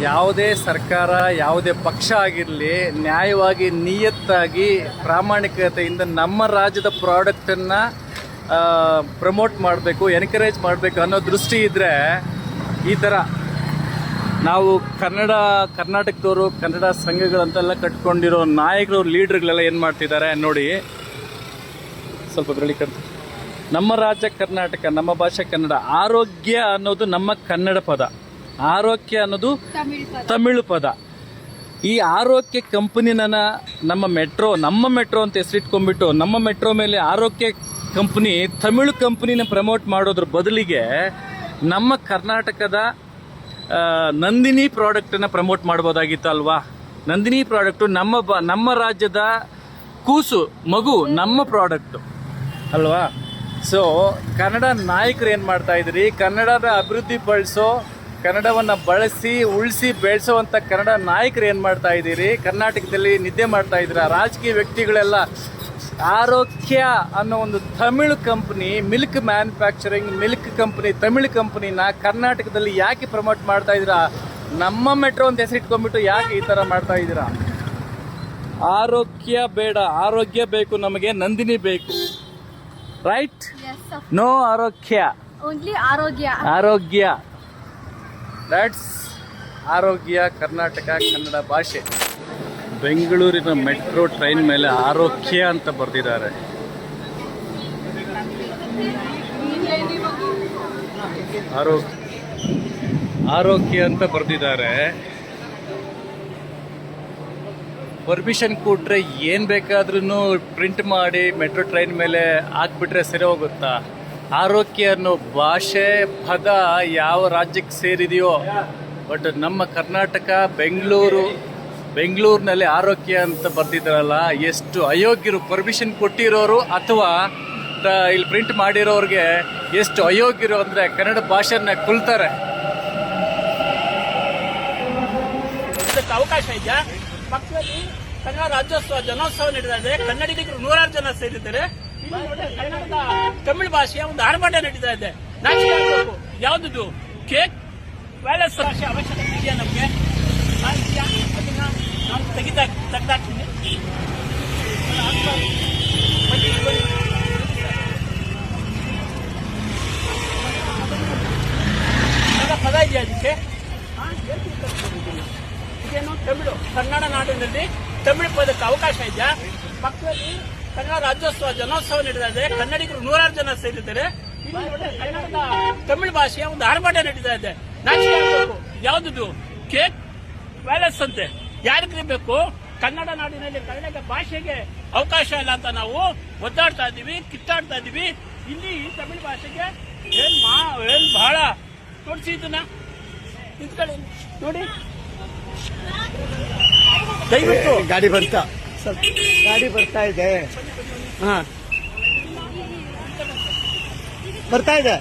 ಯಾವುದೇ ಸರ್ಕಾರ ಯಾವುದೇ ಪಕ್ಷ ಆಗಿರಲಿ ನ್ಯಾಯವಾಗಿ ನಿಯತ್ತಾಗಿ ಪ್ರಾಮಾಣಿಕತೆಯಿಂದ ನಮ್ಮ ರಾಜ್ಯದ ಪ್ರಾಡಕ್ಟನ್ನು ಪ್ರಮೋಟ್ ಮಾಡಬೇಕು, ಎನ್ಕರೇಜ್ ಮಾಡಬೇಕು ಅನ್ನೋ ದೃಷ್ಟಿ ಇದ್ದರೆ ಈ ಥರ ನಾವು ಕರ್ನಾಟಕದವರು ಕನ್ನಡ ಸಂಘಗಳಂತೆಲ್ಲ ಕಟ್ಕೊಂಡಿರೋ ನಾಯಕರು ಲೀಡರ್ಗಳೆಲ್ಲ ಏನು ಮಾಡ್ತಿದ್ದಾರೆ ನೋಡಿ. ಸ್ವಲ್ಪ ಬೆರಳಿ ಕಟ್ತಾರೆ. ನಮ್ಮ ರಾಜ್ಯ ಕರ್ನಾಟಕ, ನಮ್ಮ ಭಾಷೆ ಕನ್ನಡ. ಆರೋಗ್ಯ ಅನ್ನೋದು ನಮ್ಮ ಕನ್ನಡ ಪದ, ಆರೋಗ್ಯ ಅನ್ನೋದು ತಮಿಳು ಪದ. ಈ ಆರೋಗ್ಯ ಕಂಪನಿನ ನಮ್ಮ ಮೆಟ್ರೋ ಅಂತ ಹೆಸರಿಟ್ಕೊಂಡ್ಬಿಟ್ಟು ನಮ್ಮ ಮೆಟ್ರೋ ಮೇಲೆ ಆರೋಗ್ಯ ಕಂಪನಿ ತಮಿಳು ಕಂಪನಿನ ಪ್ರಮೋಟ್ ಮಾಡೋದ್ರ ಬದಲಿಗೆ ನಮ್ಮ ಕರ್ನಾಟಕದ ನಂದಿನಿ ಪ್ರಾಡಕ್ಟನ್ನು ಪ್ರಮೋಟ್ ಮಾಡ್ಬೋದಾಗಿತ್ತು ಅಲ್ವಾ? ನಂದಿನಿ ಪ್ರಾಡಕ್ಟು ನಮ್ಮ ರಾಜ್ಯದ ಕೂಸು ಮಗು, ನಮ್ಮ ಪ್ರಾಡಕ್ಟು ಅಲ್ವಾ? ಸೊ ಕನ್ನಡ ನಾಯಕರು ಏನು ಮಾಡ್ತಾ ಇದ್ದೀರಿ? ಕನ್ನಡದ ಅಭಿವೃದ್ಧಿ ಪಡಿಸೋ, ಕನ್ನಡವನ್ನು ಬಳಸಿ ಉಳಿಸಿ ಬೆಳೆಸೋವಂಥ ಕನ್ನಡ ನಾಯಕರು ಏನು ಮಾಡ್ತಾ ಇದ್ದೀರಿ? ಕರ್ನಾಟಕದಲ್ಲಿ ನಿದ್ದೆ ಮಾಡ್ತಾ ಇದ್ದೀರಾ? ರಾಜಕೀಯ ವ್ಯಕ್ತಿಗಳೆಲ್ಲ ಆರೋಗ್ಯ ಅನ್ನೋ ಒಂದು Tamil company, milk manufacturing milk company, Tamil ಕಂಪ್ನಿನ ಕರ್ನಾಟಕದಲ್ಲಿ ಯಾಕೆ ಪ್ರಮೋಟ್ ಮಾಡ್ತಾ ಇದ್ದೀರಾ? ನಮ್ಮ ಮೆಟ್ರೋ ಅಂತ ಹೆಸರಿಟ್ಕೊಂಡ್ಬಿಟ್ಟು ಯಾಕೆ ಈ ಥರ ಮಾಡ್ತಾ ಇದ್ದೀರಾ? ಆರೋಗ್ಯ ಬೇಡ, ಆರೋಗ್ಯ ಬೇಕು ನಮಗೆ, ನಂದಿನಿ ಬೇಕು. ರೈಟ್? ನೋ ಆರೋಗ್ಯ, ಓನ್ಲಿ ಆರೋಗ್ಯ. ಆರೋಗ್ಯ, ದಟ್ಸ್ ಆರೋಗ್ಯ. ಕರ್ನಾಟಕ ಕನ್ನಡ ಭಾಷೆ. ಬೆಂಗಳೂರಿನ ಮೆಟ್ರೋ ಟ್ರೈನ್ ಮೇಲೆ ಆರೋಗ್ಯ ಅಂತ ಬರೆದಿದ್ದಾರೆ. ಆರೋಗ್ಯ ಅಂತ ಬರೆದಿದ್ದಾರೆ. ಪರ್ಮಿಷನ್ ಕೊಟ್ರೆ ಏನು ಬೇಕಾದ್ರೂ ಪ್ರಿಂಟ್ ಮಾಡಿ ಮೆಟ್ರೋ ಟ್ರೈನ್ ಮೇಲೆ ಹಾಕ್ಬಿಟ್ರೆ ಸರಿ ಹೋಗುತ್ತಾ? ಆರೋಗ್ಯ ಅನ್ನೋ ಭಾಷೆ ಪದ ಯಾವ ರಾಜ್ಯಕ್ಕೆ ಸೇರಿದೆಯೋ, ಬಟ್ ನಮ್ಮ ಕರ್ನಾಟಕ ಬೆಂಗಳೂರಿನಲ್ಲಿ ಆರೋಗ್ಯ ಅಂತ ಬರ್ತಿದ್ದಾರಲ್ಲ, ಎಷ್ಟು ಅಯೋಗ್ಯರು! ಪರ್ಮಿಷನ್ ಕೊಟ್ಟಿರೋರು ಅಥವಾ ಇಲ್ಲಿ ಪ್ರಿಂಟ್ ಮಾಡಿರೋರಿಗೆ ಎಷ್ಟು ಅಯೋಗ್ಯರು ಅಂದರೆ ಕನ್ನಡ ಭಾಷೆನ ಕುಲ್ತಾರೆ. ಅವಕಾಶ ಇದೆಯಾ? ಪಕ್ಕದಲ್ಲಿ ಕನ್ನಡ ರಾಜ್ಯೋತ್ಸವ ಜನೋತ್ಸವ ನಡೀತಾ ಇದೆ. ಕನ್ನಡಿಗರು 106 ಜನ ಸೇರಿದ್ದಾರೆ. ಕನ್ನಡದ ತಮಿಳು ಭಾಷೆಯ ಒಂದು ಆರ್ಭಟ ನಡೀತಾ ಇದೆ. ನಾಚಿಕೆ ಆಗಬೇಕು. ಯಾವ್ದು ಕೇಕ್ ವ್ಯಾಲೆಸ್ ಭಾಷೆ ಅವಶ್ಯಕತೆ ಇದೆಯಾ ನಮಗೆ? ಅದನ್ನ ನಾನು ತೆಗೆದಾಕ್ತೀನಿ. ಪದ ಇದೆಯಾ ಅದಕ್ಕೆ? ಇದೇನು ತಮಿಳು, ಕನ್ನಡ ನಾಡಿನಲ್ಲಿ ತಮಿಳು ಪದಕ್ಕೆ ಅವಕಾಶ ಇದೆಯಾ? ಪಕ್ಕದಲ್ಲಿ ಕನ್ನಡ ರಾಜ್ಯೋತ್ಸವ ಜನೋತ್ಸವ ನಡೀತಾ ಇದೆ. ಕನ್ನಡಿಗರು 106 ಜನ ಸೇರಿದ್ದಾರೆ. ಕನ್ನಡದ ತಮಿಳು ಭಾಷೆಯ ಒಂದು ಆರ್ಭಟ ನಡೀತಾ ಇದೆ. ನಾಚಿಕೆ ಆಗಬೇಕು. ಯಾವ್ದು ಕೇಕ್ ವ್ಯಾಲೆಸ್ ಅಂತೆ ಯಾರಿಗೆ ಬೇಕು? ಕನ್ನಡ ನಾಡಿನಲ್ಲಿ ಕನ್ನಡ ಭಾಷೆಗೆ ಅವಕಾಶ ಇಲ್ಲ ಅಂತ ನಾವು ಒದ್ದಾಡ್ತಾ ಇದ್ದೀವಿ, ಕಿತ್ತಾಡ್ತಾ ಇದ್ದೀವಿ. ಇಲ್ಲಿ ತಮಿಳು ಭಾಷೆಗೆ ಏನ್ ಬಹಳ ತೋರಿಸಿದ್ದನ್ನ ನಿಂತ್ಕೊಳ್ಳಿ ನೋಡಿ. ದಯವಿಟ್ಟು ಗಾಡಿ ಬರ್ತಾ ಇದೆ. ಹಾ, ಬರ್ತಾ ಇದೆ.